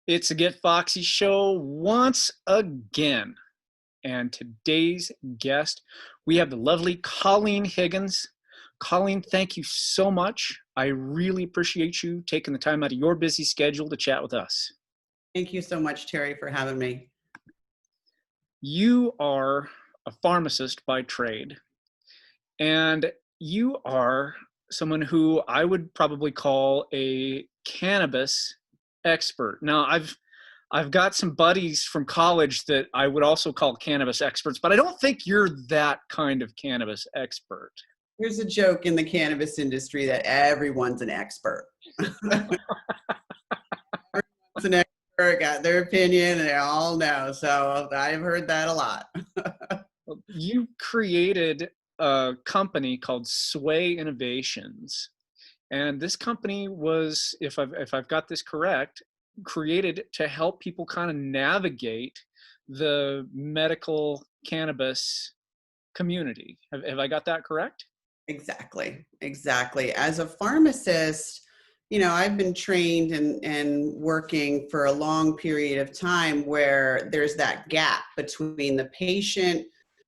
It's a Get Foxy show once again. And today's guest, we have the lovely Colleen Higgins. Colleen, thank you so much. I really appreciate you taking the time out of your busy schedule to chat with us. Thank you so much, Terry, for having me. You are a pharmacist by trade, and you are someone who I would probably call a cannabis expert. Now, I've got some buddies from college that I would also call cannabis experts, but I don't think you're that kind of cannabis expert. There's a joke in the cannabis industry that everyone's an expert. Everyone's an expert, got their opinion, and they all know. So I've heard that a lot. You created a company called Sway Innovations. And this company was, if I've got this correct, created to help people kind of navigate the medical cannabis community. Have I got that correct? Exactly. As a pharmacist, I've been trained and working for a long period of time where there's that gap between the patient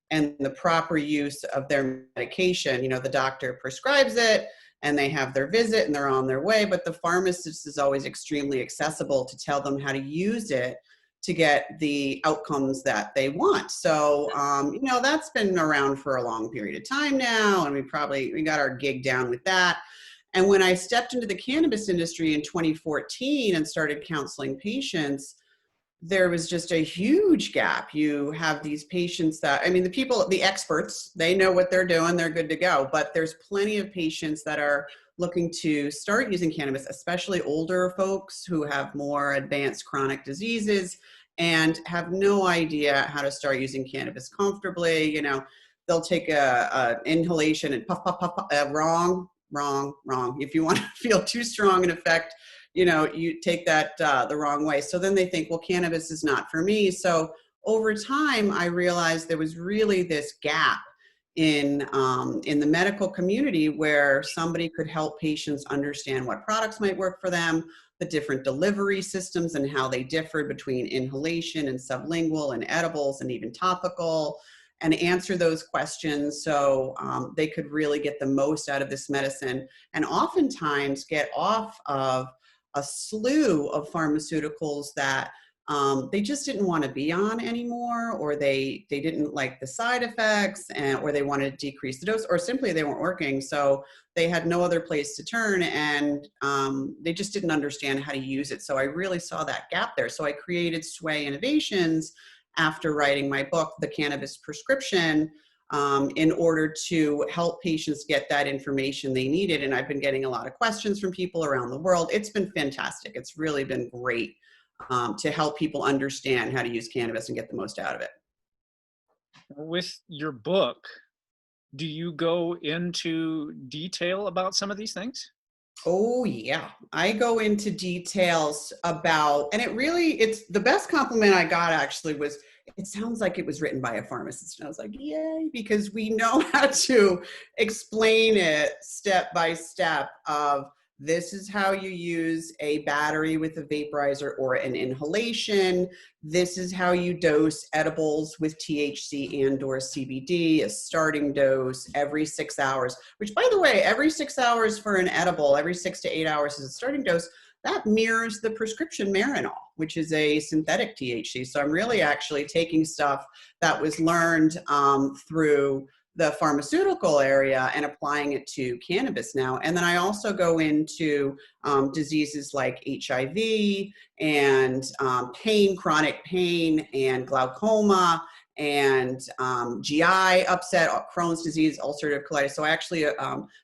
and the proper use of their medication. The doctor prescribes it and they have their visit and they're on their way, but the pharmacist is always extremely accessible to tell them how to use it to get the outcomes that they want. So, that's been around for a long period of time now, and we got our gig down with that. And when I stepped into the cannabis industry in 2014 and started counseling patients, there was just a huge gap. You have these patients the experts, they know what they're doing, they're good to go, but there's plenty of patients that are looking to start using cannabis, especially older folks who have more advanced chronic diseases and have no idea how to start using cannabis comfortably. They'll take a inhalation and puff, puff, puff, puff, wrong. If you want to feel too strong an effect, you take that the wrong way. So then they think, well, cannabis is not for me. So over time, I realized there was really this gap in the medical community where somebody could help patients understand what products might work for them, the different delivery systems and how they differed between inhalation and sublingual and edibles and even topical, and answer those questions so they could really get the most out of this medicine and oftentimes get off of a slew of pharmaceuticals that they just didn't want to be on anymore, or they didn't like the side effects, or they wanted to decrease the dose, or simply they weren't working. So they had no other place to turn, and they just didn't understand how to use it. So I really saw that gap there. So I created Sway Innovations after writing my book, The Cannabis Prescription, in order to help patients get that information they needed. And I've been getting a lot of questions from people around the world. It's been fantastic. It's really been great to help people understand how to use cannabis and get the most out of it. With your book, do you go into detail about some of these things? Oh yeah, I go into details about, and it's the best compliment I got actually was, it sounds like it was written by a pharmacist. And I was like, yay, because we know how to explain it step by step of, this is how you use a battery with a vaporizer or an inhalation. This is how you dose edibles with THC and or CBD, a starting dose every 6 hours, which by the way, every 6 hours for an edible, every 6 to 8 hours is a starting dose. That mirrors the prescription Marinol, which is a synthetic THC. So I'm really actually taking stuff that was learned through the pharmaceutical area and applying it to cannabis now. And then I also go into diseases like HIV and pain, chronic pain, and glaucoma, and GI upset, Crohn's disease, ulcerative colitis. So I actually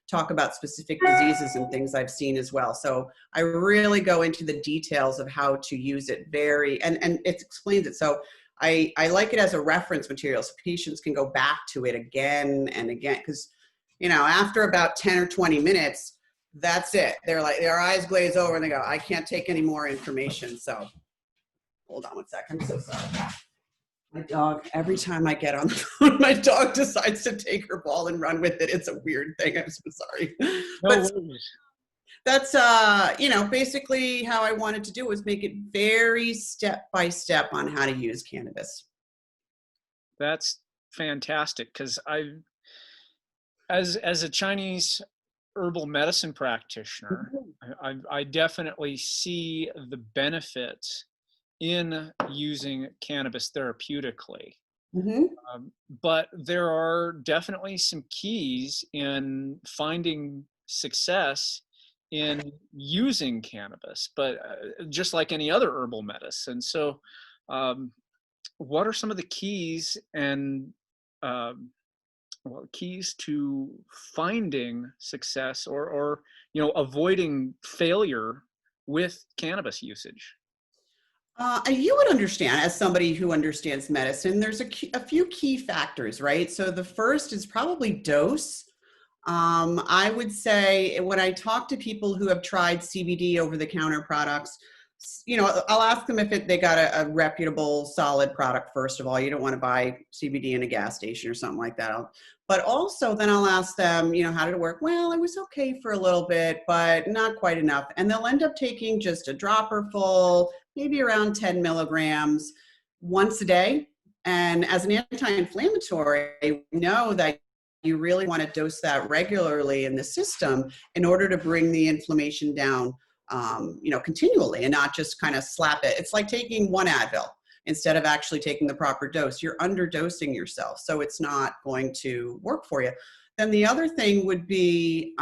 talk about specific diseases and things I've seen as well. So I really go into the details of how to use it and it explains it. So I like it as a reference material so patients can go back to it again and again, because, after about 10 or 20 minutes, that's it. They're like, their eyes glaze over and they go, I can't take any more information. So hold on one second. I'm so sorry. My dog, every time I get on the phone, my dog decides to take her ball and run with it. It's a weird thing. I'm so sorry. No worries. that's, basically how I wanted to do was make it very step by step on how to use cannabis. That's fantastic because as a Chinese herbal medicine practitioner, I definitely see the benefits in using cannabis therapeutically. Mm-hmm. But there are definitely some keys in finding success in using cannabis, but just like any other herbal medicine. So, um, what are some of the keys and um, keys to finding success or avoiding failure with cannabis usage? And you would understand, as somebody who understands medicine, there's a few key factors, right? So the first is probably dose. I would say when I talk to people who have tried CBD over-the-counter products, I'll ask them if they got a reputable, solid product. First of all, you don't want to buy CBD in a gas station or something like that. But also, then I'll ask them, how did it work? Well, it was okay for a little bit, but not quite enough. And they'll end up taking just a dropper full, maybe around 10 milligrams once a day. And as an anti-inflammatory, we know that you really want to dose that regularly in the system in order to bring the inflammation down, continually, and not just kind of slap it. It's like taking one Advil instead of actually taking the proper dose. You're underdosing yourself, so it's not going to work for you. Then the other thing would be,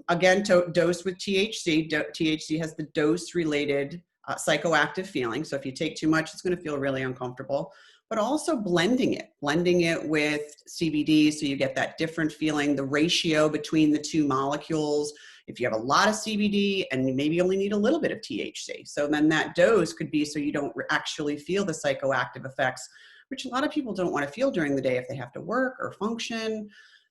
again, dose with THC. THC has the dose-related psychoactive feeling. So if you take too much, it's going to feel really uncomfortable. But also blending it with CBD so you get that different feeling, the ratio between the two molecules. If you have a lot of CBD and you maybe only need a little bit of THC. So then that dose could be so you don't actually feel the psychoactive effects, which a lot of people don't want to feel during the day if they have to work or function.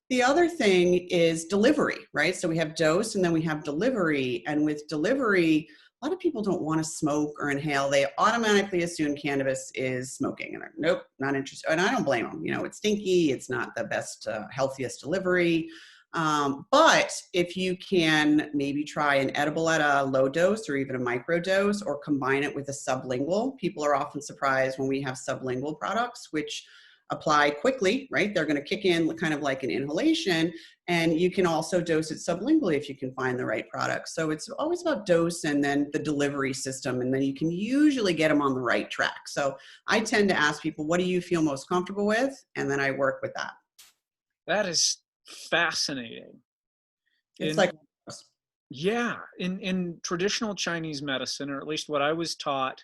The other thing is delivery, right? So we have dose and then we have delivery. And with delivery, a lot of people don't want to smoke or inhale. They automatically assume cannabis is smoking. And nope, not interested. And I don't blame them. It's stinky. It's not the best, healthiest delivery. But if you can maybe try an edible at a low dose or even a micro dose, or combine it with a sublingual, people are often surprised when we have sublingual products, which apply quickly, right? They're going to kick in kind of like an inhalation, and you can also dose it sublingually if you can find the right product. So it's always about dose and then the delivery system, and then you can usually get them on the right track. So I tend to ask people, what do you feel most comfortable with? And then I work with that. That is fascinating. It's like, Yeah, in traditional Chinese medicine, or at least what I was taught,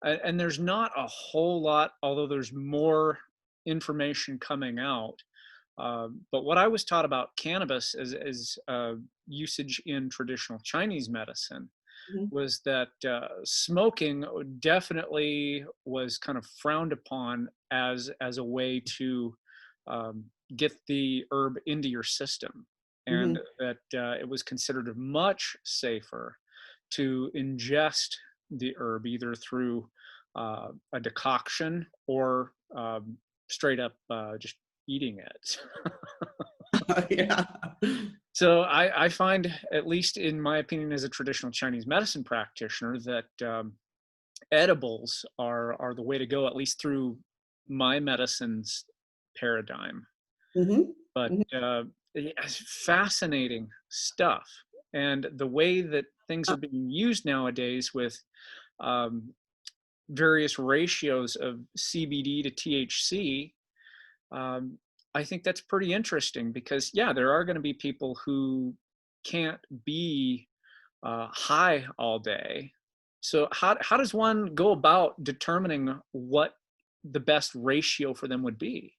and there's not a whole lot, although there's more information coming out. But what I was taught about cannabis as usage in traditional Chinese medicine was that smoking definitely was kind of frowned upon as a way to get the herb into your system, and that it was considered much safer to ingest the herb either through a decoction or straight up just eating it. yeah. So I find, at least in my opinion as a traditional Chinese medicine practitioner, that edibles are the way to go, at least through my medicine's paradigm. But fascinating stuff. And the way that things are being used nowadays with various ratios of CBD to THC, I think that's pretty interesting because, yeah, there are going to be people who can't be high all day. So how does one go about determining what the best ratio for them would be?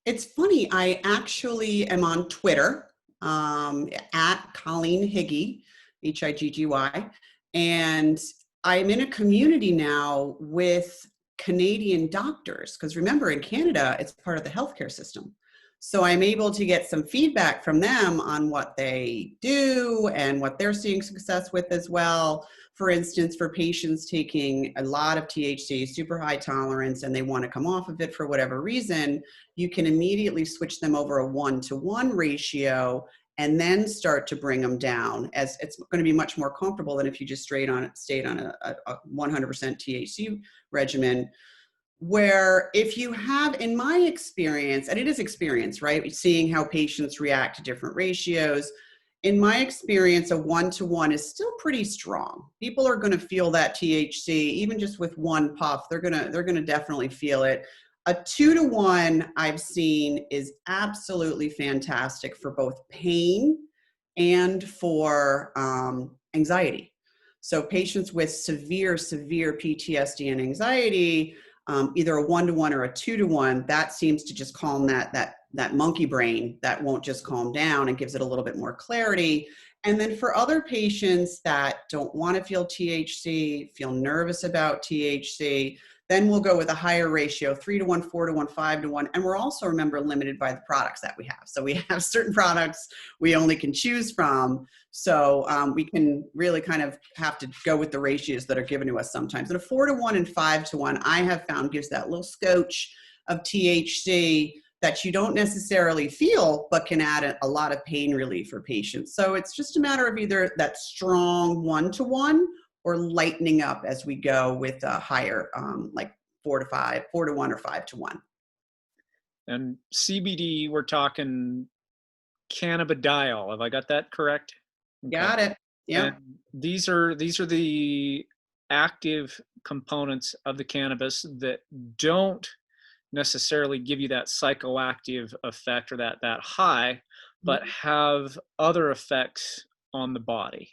It's funny. I actually am on Twitter at Colleen Higgy, Higgy, and I'm in a community now with Canadian doctors, because remember, in Canada, it's part of the healthcare system. So I'm able to get some feedback from them on what they do and what they're seeing success with as well. For instance, for patients taking a lot of THC, super high tolerance, and they want to come off of it for whatever reason, you can immediately switch them over a 1-to-1 ratio and then start to bring them down, as it's going to be much more comfortable than if you just stayed on a 100% THC regimen. Where if you have, in my experience, and it is experience, right? Seeing how patients react to different ratios. In my experience, a 1-to-1 is still pretty strong. People are going to feel that THC, even just with one puff, they're going to definitely feel it. A 2-to-1 I've seen is absolutely fantastic for both pain and for anxiety. So patients with severe PTSD and anxiety, either a 1-to-1 or a 2-to-1, that seems to just calm that monkey brain that won't just calm down and gives it a little bit more clarity. And then for other patients that don't want to feel THC, feel nervous about THC, then we'll go with a higher ratio, 3-to-1, 4-to-1, 5-to-1. And we're also, remember, limited by the products that we have. So we have certain products we only can choose from. So we can really kind of have to go with the ratios that are given to us sometimes. And a 4-to-1 and 5-to-1, I have found, gives that little scotch of THC that you don't necessarily feel, but can add a lot of pain relief for patients. So it's just a matter of either that strong 1-to-1 or lightening up as we go with a higher, like 4-to-1 or 5-to-1. And CBD, we're talking cannabidiol. Have I got that correct? Okay. Got it. Yeah. And these are the active components of the cannabis that don't necessarily give you that psychoactive effect or that high, but have other effects on the body.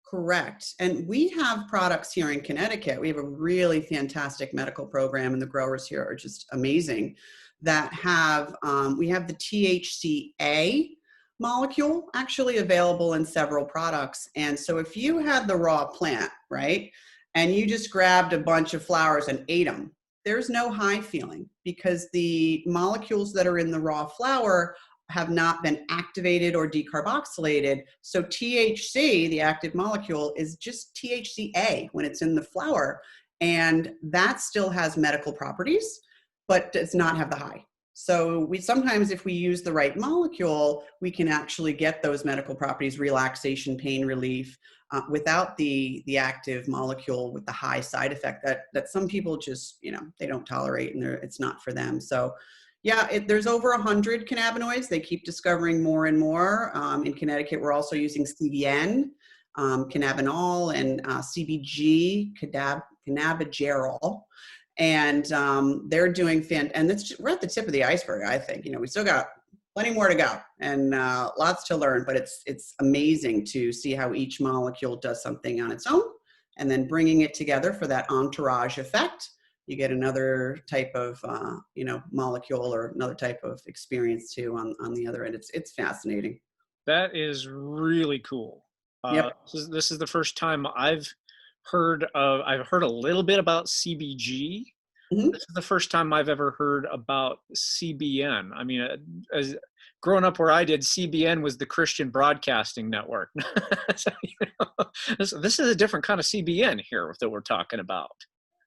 Correct. And we have products here in Connecticut. We have a really fantastic medical program, and the growers here are just amazing, that have, we have the THCA molecule actually available in several products. And so if you had the raw plant, right, and you just grabbed a bunch of flowers and ate them, there's no high feeling, because the molecules that are in the raw flower have not been activated or decarboxylated. So THC, the active molecule, is just THCA when it's in the flower. And that still has medical properties, but does not have the high. So we sometimes, if we use the right molecule, we can actually get those medical properties, relaxation, pain relief, without the active molecule with the high side effect that some people just, they don't tolerate, and it's not for them. So yeah, there's over 100 cannabinoids. They keep discovering more and more. In Connecticut, we're also using CBN, cannabinol, and CBG, cannabigerol. And they're doing and we're at the tip of the iceberg, I think. We still got plenty more to go, and lots to learn, but it's amazing to see how each molecule does something on its own, and then bringing it together for that entourage effect. You get another type of, molecule or another type of experience too on the other end. It's fascinating. That is really cool. Yep. This is the first time I've heard a little bit about CBG. Mm-hmm. This is the first time I've ever heard about CBN. I mean, as growing up where I did, CBN was the Christian Broadcasting Network. So, this is a different kind of CBN here that we're talking about.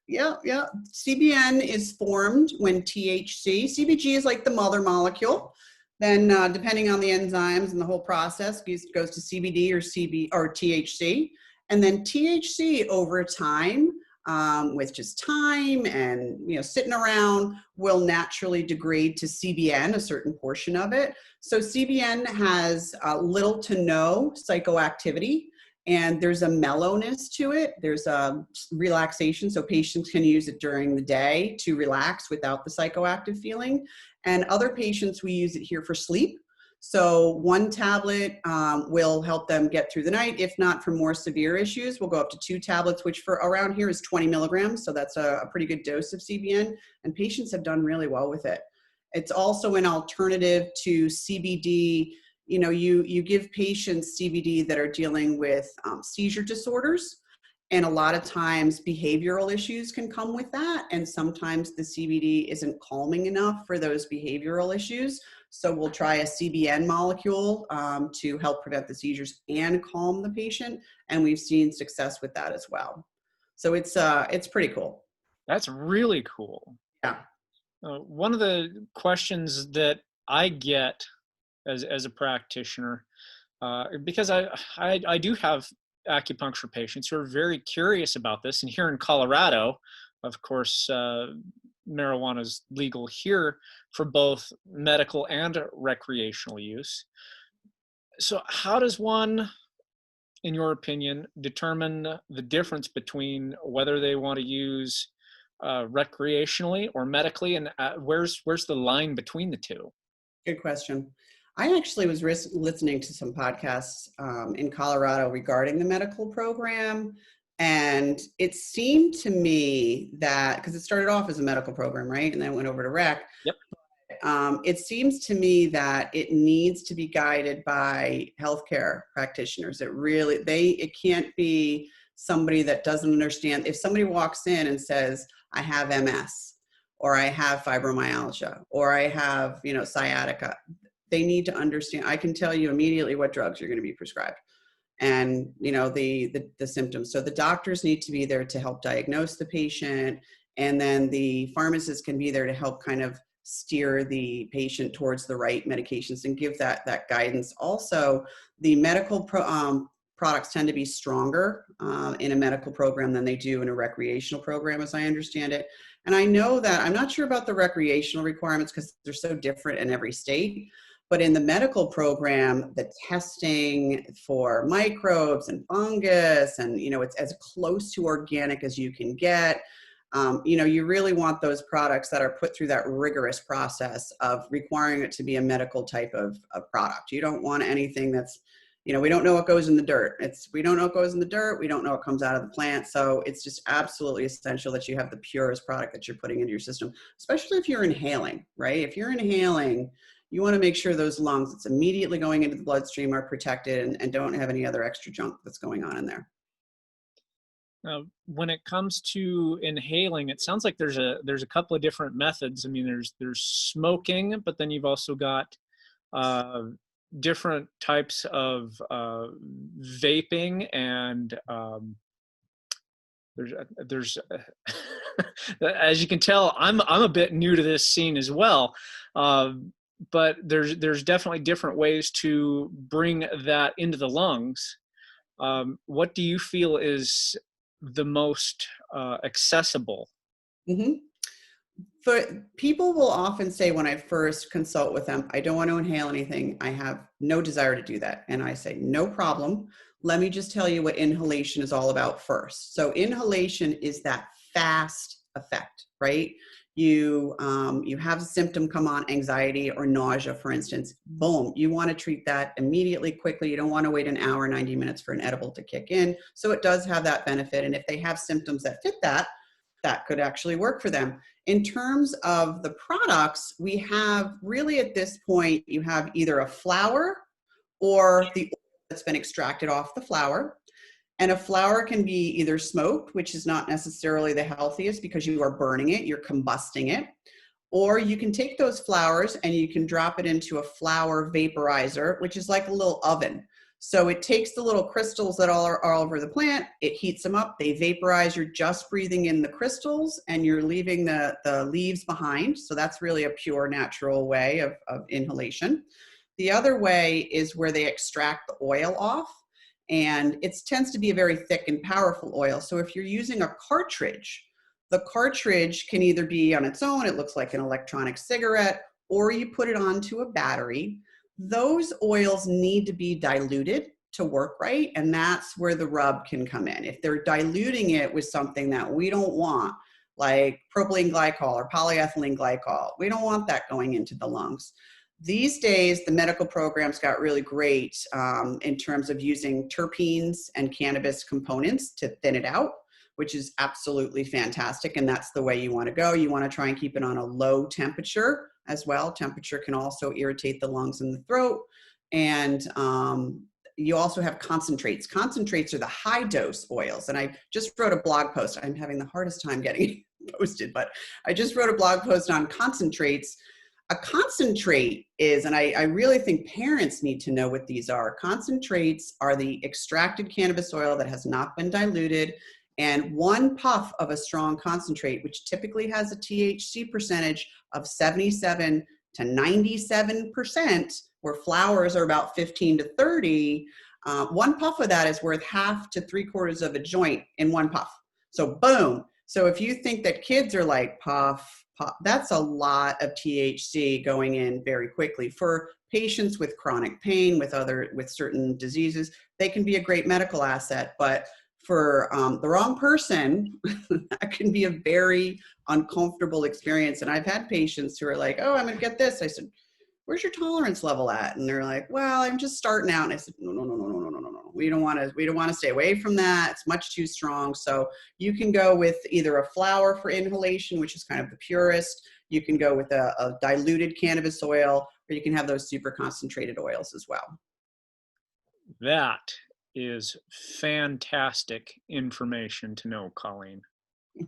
Yeah. CBN is formed when CBG is like the mother molecule. Then depending on the enzymes and the whole process, goes to CBD or THC. And then THC over time, with just time and sitting around, will naturally degrade to CBN, a certain portion of it. So CBN has little to no psychoactivity, and there's a mellowness to it. There's a relaxation, so patients can use it during the day to relax without the psychoactive feeling. And other patients, we use it here for sleep. So one tablet will help them get through the night. If not, for more severe issues, we'll go up to 2 tablets, which for around here is 20 milligrams. So that's a pretty good dose of CBN, and patients have done really well with it. It's also an alternative to CBD. You give patients CBD that are dealing with seizure disorders, and a lot of times behavioral issues can come with that. And sometimes the CBD isn't calming enough for those behavioral issues. So we'll try a CBN molecule to help prevent the seizures and calm the patient. And we've seen success with that as well. So it's pretty cool. That's really cool. Yeah. One of the questions that I get as a practitioner because I do have acupuncture patients who are very curious about this. And here in Colorado, of course, marijuana is legal here for both medical and recreational use. So how does one, in your opinion, determine the difference between whether they want to use recreationally or medically, and where's the line between the two? Good question. I actually was listening to some podcasts in Colorado regarding the medical program. And it seemed to me that, because it started off as a medical program, right? And then went over to rec. Yep. It seems to me that it needs to be guided by healthcare practitioners. It can't be somebody that doesn't understand. If somebody walks in and says, I have MS, or I have fibromyalgia, or I have, sciatica, they need to understand. I can tell you immediately what drugs you're going to be prescribed and, the symptoms. So the doctors need to be there to help diagnose the patient. And then the pharmacist can be there to help kind of steer the patient towards the right medications and give that guidance. Also, the medical products tend to be stronger in a medical program than they do in a recreational program, as I understand it. And I know that, I'm not sure about the recreational requirements because they're so different in every state, but in the medical program, the testing for microbes and fungus, and, it's as close to organic as you can get. You really want those products that are put through that rigorous process of requiring it to be a medical type of product. You don't want anything that's, we don't know what goes in the dirt. We don't know what goes in the dirt. We don't know what comes out of the plant. So it's just absolutely essential that you have the purest product that you're putting into your system, especially if you're inhaling, right? If you're inhaling, you want to make sure those lungs that's immediately going into the bloodstream are protected and don't have any other extra junk that's going on in there. Now, when it comes to inhaling, it sounds like there's a couple of different methods. I mean, there's smoking, but then you've also got different types of vaping, and there's as you can tell, I'm a bit new to this scene as well, but there's definitely different ways to bring that into the lungs. What do you feel is the most accessible? Mm-hmm. People will often say when I first consult with them, I don't want to inhale anything. I have no desire to do that. And I say, no problem. Let me just tell you what inhalation is all about first. So inhalation is that fast effect, right? You have a symptom come on, anxiety or nausea, for instance, boom, you want to treat that immediately, quickly. You don't want to wait an hour, 90 minutes for an edible to kick in. So it does have that benefit. And if they have symptoms that fit that could actually work for them. In terms of the products, we have really at this point, you have either a flower or the oil that's been extracted off the flower. And a flower can be either smoked, which is not necessarily the healthiest because you are burning it, you're combusting it. Or you can take those flowers and you can drop it into a flower vaporizer, which is like a little oven. So it takes the little crystals that are all over the plant, it heats them up, they vaporize, you're just breathing in the crystals and you're leaving the leaves behind. So that's really a pure natural way of inhalation. The other way is where they extract the oil off, and it tends to be a very thick and powerful oil. So if you're using a cartridge, the cartridge can either be on its own, it looks like an electronic cigarette, or you put it onto a battery. Those oils need to be diluted to work right, and that's where the rub can come in. If they're diluting it with something that we don't want, like propylene glycol or polyethylene glycol, we don't want that going into the lungs. These days, the medical programs got really great in terms of using terpenes and cannabis components to thin it out, which is absolutely fantastic, and that's the way you want to go. You want to try and keep it on a low temperature as well. Temperature can also irritate the lungs and the throat. And you also have concentrates. Concentrates are the high dose oils. And I just wrote a blog post. I'm having the hardest time getting it posted, but I just wrote a blog post on concentrates. A concentrate is, and I really think parents need to know what these are. Concentrates are the extracted cannabis oil that has not been diluted. And one puff of a strong concentrate, which typically has a THC percentage of 77 to 97%, where flowers are about 15 to 30, one puff of that is worth half to 3/4 of a joint in one puff. So boom. So if you think that kids are like puff, puff, that's a lot of THC going in very quickly. For patients with chronic pain, with certain diseases, they can be a great medical asset. But for the wrong person, that can be a very uncomfortable experience. And I've had patients who are like, "Oh, I'm going to get this." I said, "Where's your tolerance level at?" And they're like, "Well, I'm just starting out." And I said, "No, no, no, no, no, no, no, no, no. We don't want to stay away from that. It's much too strong." So you can go with either a flower for inhalation, which is kind of the purest. You can go with a diluted cannabis oil, or you can have those super concentrated oils as well. That is fantastic information to know, Colleen.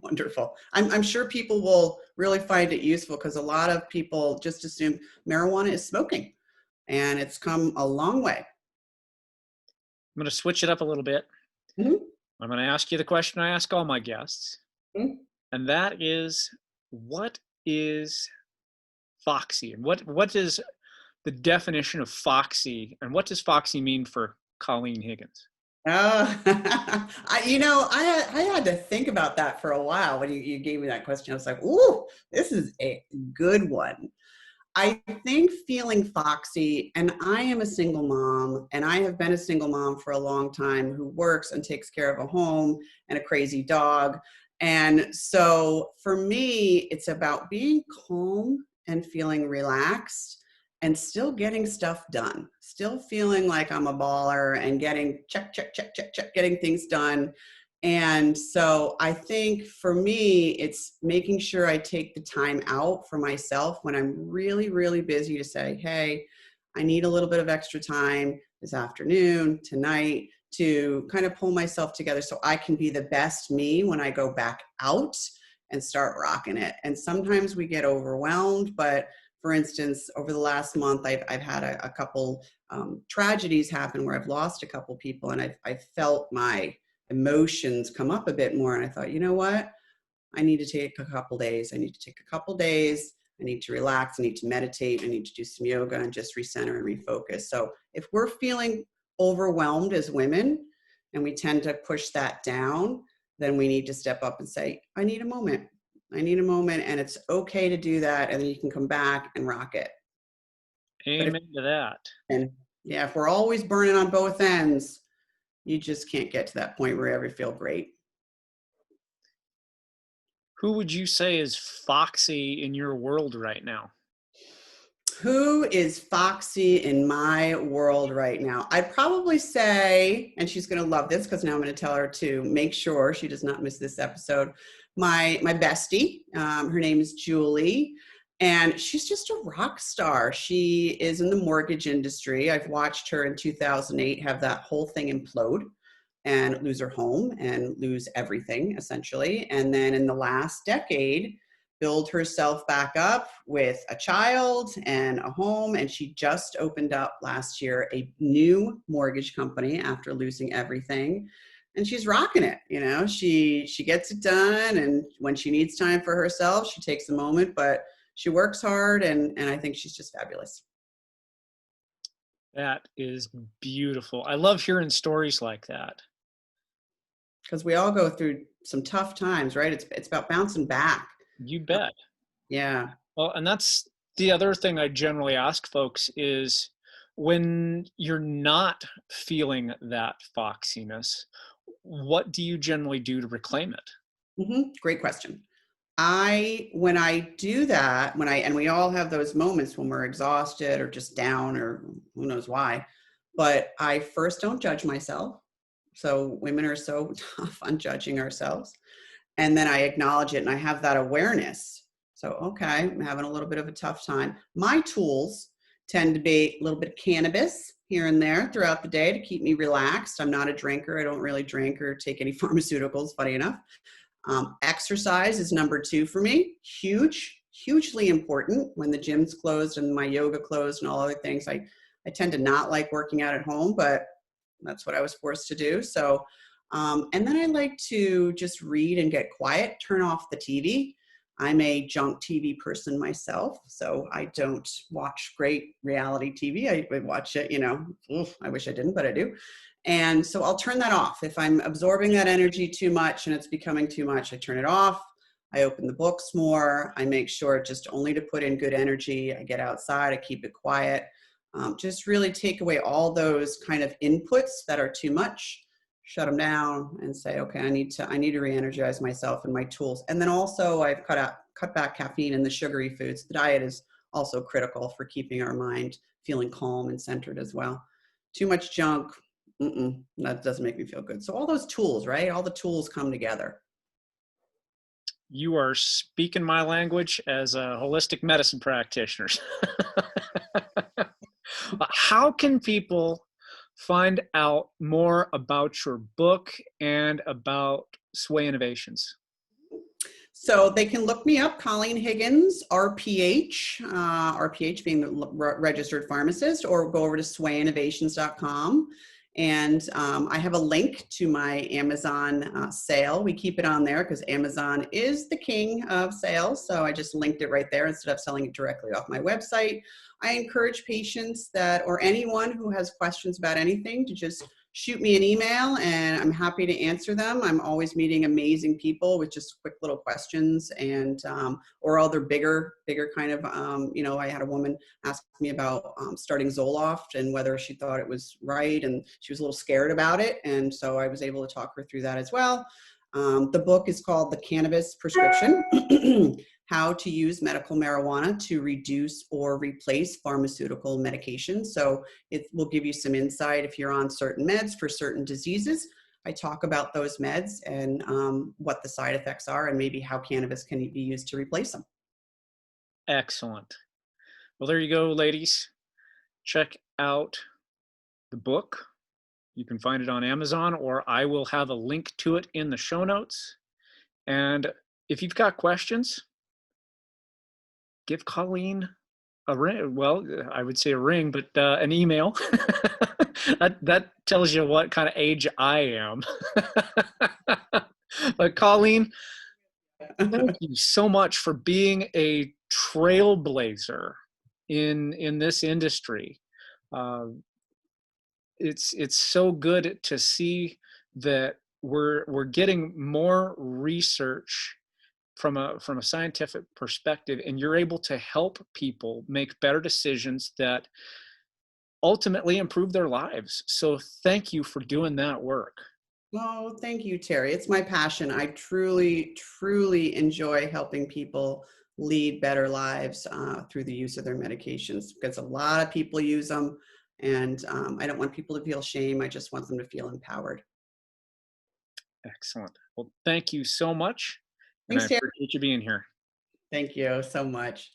Wonderful. I'm sure people will really find it useful, because a lot of people just assume marijuana is smoking, and it's come a long way. I'm going to switch it up a little bit. Mhm. I'm going to ask you the question I ask all my guests, Mhm. and that is, what is Foxy? And what is the definition of Foxy, and what does Foxy mean for Colleen Higgins? Oh, I had to think about that for a while when you gave me that question. I was like, "Ooh, this is a good one." I think feeling foxy, and I am a single mom, and I have been a single mom for a long time, who works and takes care of a home and a crazy dog. And so for me, it's about being calm and feeling relaxed and still getting stuff done, still feeling like I'm a baller and getting check, check, check, check, check, getting things done. And so I think for me, it's making sure I take the time out for myself when I'm really, really busy, to say, "Hey, I need a little bit of extra time this afternoon, tonight, to kind of pull myself together so I can be the best me when I go back out and start rocking it." And sometimes we get overwhelmed, but for instance, over the last month, I've had a couple tragedies happen where I've lost a couple people, and I've felt my emotions come up a bit more. And I thought, you know what? I need to take a couple days. I need to take a couple days. I need to relax. I need to meditate. I need to do some yoga and just recenter and refocus. So if we're feeling overwhelmed as women, and we tend to push that down, then we need to step up and say, "I need a moment. I need a moment." And it's okay to do that. And then you can come back and rock it. But if, Amen to that. and yeah, if we're always burning on both ends, you just can't get to that point where you ever feel great. Who would you say is Foxy in your world right now? Who is Foxy in my world right now? I'd probably say, and she's going to love this because now I'm going to tell her to make sure she does not miss this episode. My bestie, her name is Julie, and she's just a rock star. She is in the mortgage industry. I've watched her in 2008 have that whole thing implode and lose her home and lose everything essentially. And then in the last decade, build herself back up with a child and a home. And she just opened up last year a new mortgage company after losing everything. And she's rocking it. You know, she gets it done. And when she needs time for herself, she takes a moment, but she works hard. And I think she's just fabulous. That is beautiful. I love hearing stories like that. Because we all go through some tough times, right? It's about bouncing back. You bet. Yeah. Well, and that's the other thing I generally ask folks is, when you're not feeling that foxiness, what do you generally do to reclaim it? Great question. When I do that, and we all have those moments when we're exhausted or just down or who knows why, but I first don't judge myself. So women are so tough on judging ourselves. And then I acknowledge it and I have that awareness. So, okay, I'm having a little bit of a tough time. My tools tend to be a little bit of cannabis here and there throughout the day to keep me relaxed. I'm not a drinker. I don't really drink or take any pharmaceuticals, funny enough. Exercise is number 2 for me. Hugely important. When the gym's closed and my yoga closed and all other things, I tend to not like working out at home, but that's what I was forced to do. So, and then I like to just read and get quiet, turn off the TV. I'm a junk TV person myself, so I don't watch great reality TV. I watch it, oof, I wish I didn't, but I do. And so I'll turn that off. If I'm absorbing that energy too much and it's becoming too much, I turn it off. I open the books more. I make sure just only to put in good energy. I get outside. I keep it quiet. Just really take away all those kind of inputs that are too much, shut them down, and say, okay, I need to re-energize myself and my tools. And then also I've cut back caffeine and the sugary foods. The diet is also critical for keeping our mind feeling calm and centered as well. Too much junk, that doesn't make me feel good. So all those tools, right? All the tools come together. You are speaking my language as a holistic medicine practitioner. How can people find out more about your book and about Sway Innovations? So they can look me up, Colleen Higgins, R.Ph, R.Ph being the registered pharmacist, or go over to swayinnovations.com. And I have a link to my Amazon sale. We keep it on there because Amazon is the king of sales. So I just linked it right there instead of selling it directly off my website. I encourage patients or anyone who has questions about anything to just shoot me an email and I'm happy to answer them. I'm always meeting amazing people with just quick little questions and, or other bigger kind of, I had a woman ask me about starting Zoloft and whether she thought it was right. And she was a little scared about it. And so I was able to talk her through that as well. The book is called The Cannabis Prescription, How to Use Medical Marijuana to Reduce or Replace Pharmaceutical Medications. So it will give you some insight if you're on certain meds for certain diseases. I talk about those meds and what the side effects are and maybe how cannabis can be used to replace them. Excellent. Well, there you go, ladies. Check out the book. You can find it on Amazon, or I will have a link to it in the show notes. And if you've got questions, give Colleen a ring. Well, I would say a ring, but an email. that tells you what kind of age I am. But Colleen, thank you so much for being a trailblazer in this industry. It's so good to see that we're getting more research from a scientific perspective, and you're able to help people make better decisions that ultimately improve their lives. So thank you for doing that work. Oh, thank you, Terry. It's my passion. I truly, truly enjoy helping people lead better lives through the use of their medications because a lot of people use them. And I don't want people to feel shame. I just want them to feel empowered. Excellent. Well, thank you so much. And I Thanks, Terry. appreciate you being here. Thank you so much.